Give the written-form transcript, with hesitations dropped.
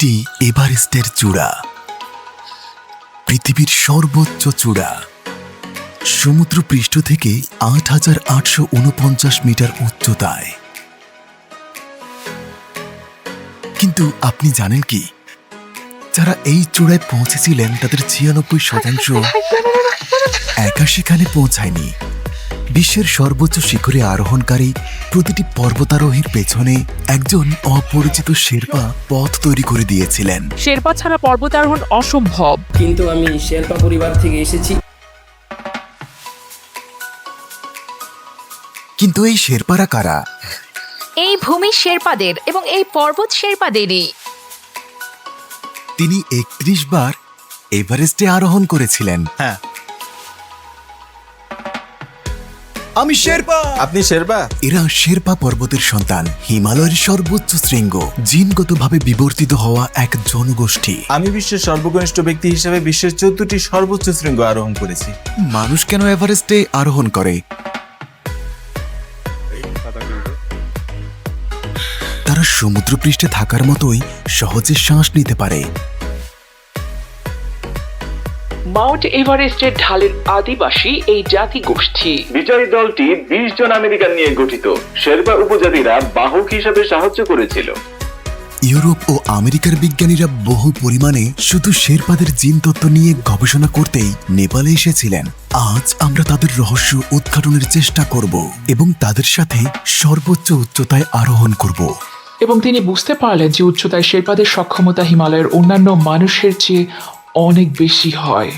একটি এভারেস্টের চূড়া, পৃথিবীর সর্বোচ্চ চূড়া, সমুদ্রপৃষ্ঠ থেকে ৮,৮৪৯ মিটার উচ্চতায়। কিন্তু আপনি জানেন কি, যারা এই চূড়ায় পৌঁছেছিলেন তাদের ৯৬% একা সেখানে পৌঁছায়নি। বিশ্বের সর্বোচ্চ শিখরে আরোহণকারী প্রতিটি পর্বতারোহীর পেছনে একজন অপরিচিত শেরপা পথ তৈরি করে দিয়েছিলেন। শেরপা ছাড়া পর্বতারোহণ অসম্ভব। কিন্তু আমি শেরপা পরিবার থেকে এসেছি। কিন্তু এই শেরপারা কারা? এই ভূমি শেরপাদের এবং এই পর্বত শেরপাদেরই। তিনি ৩১ বার এভারেস্টে আরোহণ করেছিলেন। হ্যাঁ, আমি শেরপা। আপনি শেরপা? এরা শেরপা পর্বতের সন্তান, হিমালয়ের সর্বোচ্চ শৃঙ্গ, জিনগতভাবে বিবর্তিত হওয়া এক জনগোষ্ঠী। আমি বিশ্বের সর্বকনিষ্ঠ ব্যক্তি হিসেবে বিশ্বের 14টি সর্বোচ্চ শৃঙ্গ আরোহণ করেছি। মানুষ কেন এভারেস্টে আরোহণ করে? তারা সমুদ্রপৃষ্ঠে থাকার মতোই সহজে শ্বাস নিতে পারে। মাউন্ট এভারেস্টের ঢালের আদিবাসী এই জাতিগোষ্ঠী। বিজয়ী দলটি 20 জন আমেরিকান নিয়ে গঠিত। শেরপা উপজাতিরা বাহক হিসাবে সাহায্য করেছিল। ইউরোপ ও আমেরিকার বিজ্ঞানীরা বহু পরিমাণে শুধু শেরপাদের জিনতত্ত্ব নিয়ে গবেষণা করতেই নেপালে এসেছিলেন। আজ আমরা তাদের রহস্য উদ্ঘাটনের চেষ্টা করব এবং তাদের সাথে সর্বোচ্চ উচ্চতায় আরোহণ করব। এবং তিনি বুঝতে পারলেন যে উচ্চতায় শেরপাদের সক্ষমতা হিমালয়ের অন্যান্য মানুষের চেয়ে অনেক বেশি হয়।